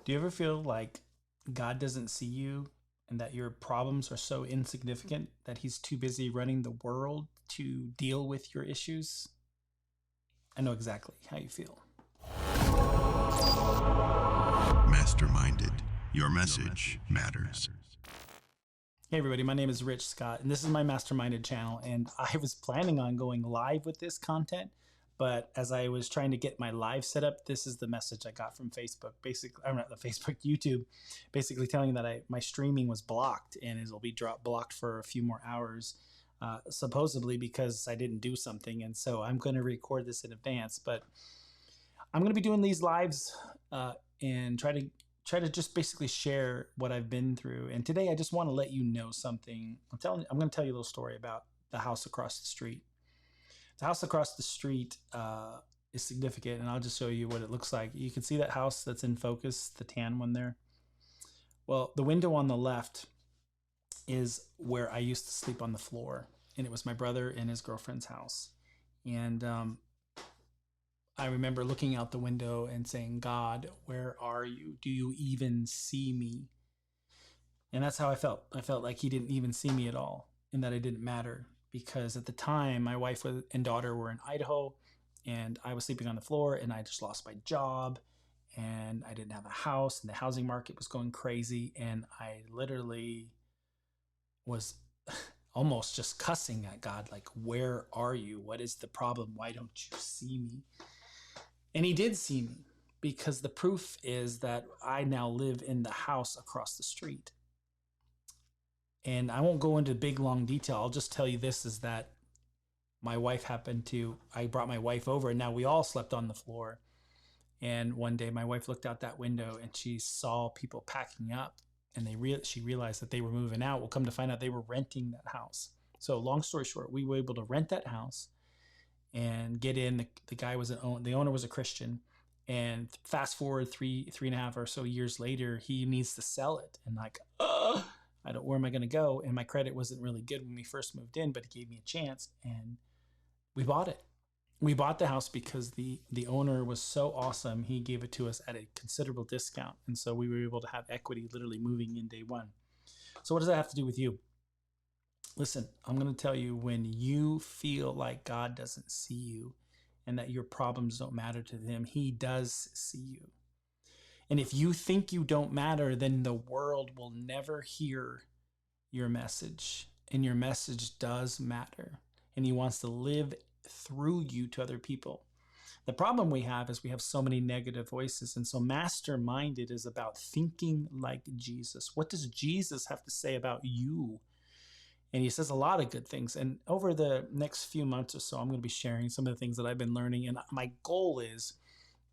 Do you ever feel like God doesn't see you and that your problems are so insignificant that he's too busy running the world to deal with your issues? I know exactly how you feel. Masterminded. Your message matters. Hey, everybody, my name is Rich Scott, and this is my Masterminded channel. And I was planning on going live with this content, but as I was trying to get my live set up, this is the message I got from Facebook. Basically, I'm not the Facebook, YouTube, basically telling me that my streaming was blocked and it'll be blocked for a few more hours, supposedly because I didn't do something. And so I'm going to record this in advance, but I'm going to be doing these lives and try to just basically share what I've been through. And today I just want to let you know something. I'm going to tell you a little story about the house across the street. The house across the street is significant, and I'll just show you what it looks like. You can see that house that's in focus, the tan one there. Well, the window on the left is where I used to sleep on the floor, and it was my brother and his girlfriend's house. And I remember looking out the window and saying, God, where are you? Do you even see me? And that's how I felt. I felt like he didn't even see me at all and that it didn't matter because at the time my wife and daughter were in Idaho and I was sleeping on the floor and I just lost my job and I didn't have a house and the housing market was going crazy. And I literally was almost just cussing at God, like, where are you? What is the problem? Why don't you see me? And he did see me because the proof is that I now live in the house across the street. And I won't go into big, long detail. I'll just tell you this is that my wife I brought my wife over and now we all slept on the floor. And one day my wife looked out that window and she saw people packing up and she realized that they were moving out. Well, come to find out they were renting that house. So long story short, we were able to rent that house and get in. The guy was the owner was a Christian. And fast forward three and a half or so years later, he needs to sell it. And like, where am I going to go? And my credit wasn't really good when we first moved in, but he gave me a chance and we bought it. We bought the house because the owner was so awesome. He gave it to us at a considerable discount. And so we were able to have equity literally moving in day one. So what does that have to do with you? Listen, I'm going to tell you, when you feel like God doesn't see you and that your problems don't matter to him, he does see you. And if you think you don't matter, then the world will never hear your message. And your message does matter. And he wants to live through you to other people. The problem we have is we have so many negative voices. And so Masterminded is about thinking like Jesus. What does Jesus have to say about you? And he says a lot of good things. And over the next few months or so, I'm going to be sharing some of the things that I've been learning. And my goal is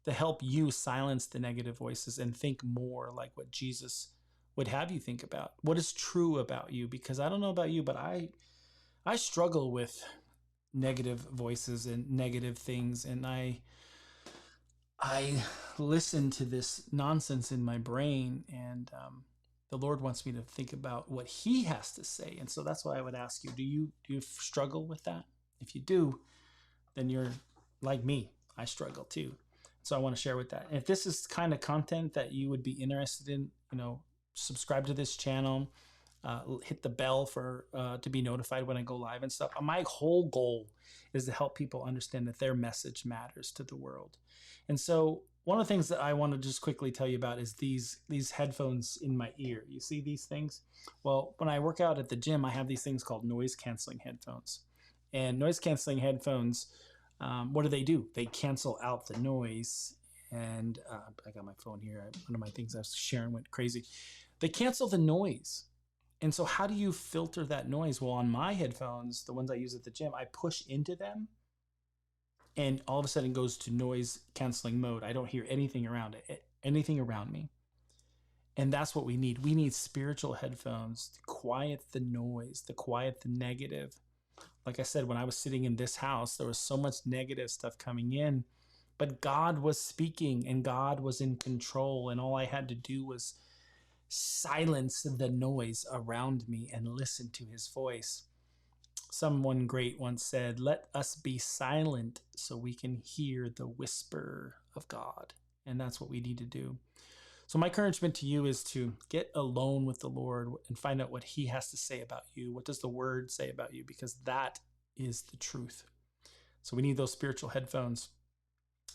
to help you silence the negative voices and think more like what Jesus would have you think about. What is true about you? Because I don't know about you, but I struggle with negative voices and negative things. And I listen to this nonsense in my brain, and the Lord wants me to think about what he has to say. And so that's why I would ask you, do you struggle with that? If you do, then you're like me. I struggle too. So I want to share with that. And if this is kind of content that you would be interested in, subscribe to this channel, hit the bell to be notified when I go live and stuff. My whole goal is to help people understand that their message matters to the world. And so one of the things that I want to just quickly tell you about is these headphones in my ear. You see these things? Well, when I work out at the gym, I have these things called noise canceling headphones. And noise canceling headphones, what do? They cancel out the noise. And I got my phone here. One of my things I was sharing went crazy. They cancel the noise. And so how do you filter that noise? Well, on my headphones, the ones I use at the gym, I push into them and all of a sudden it goes to noise canceling mode. I don't hear anything around me. And that's what we need. We need spiritual headphones to quiet the noise, to quiet the negative. Like I said, when I was sitting in this house, there was so much negative stuff coming in, but God was speaking and God was in control. And all I had to do was silence the noise around me and listen to his voice. Someone great once said, "Let us be silent so we can hear the whisper of God." And that's what we need to do. So, my encouragement to you is to get alone with the Lord and find out what He has to say about you. What does the Word say about you? Because that is the truth. So, we need those spiritual headphones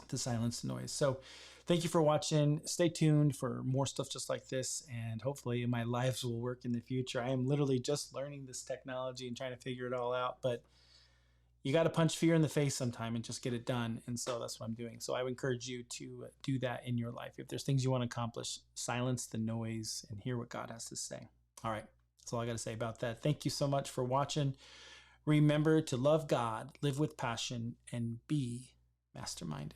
to silence the noise. So, thank you for watching. Stay tuned for more stuff just like this, and hopefully, my lives will work in the future. I am literally just learning this technology and trying to figure it all out, but you got to punch fear in the face sometime and just get it done. And so that's what I'm doing. So I would encourage you to do that in your life. If there's things you want to accomplish, silence the noise and hear what God has to say. All right. That's all I got to say about that. Thank you so much for watching. Remember to love God, live with passion, and be masterminded.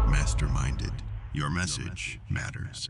Masterminded. Your message matters.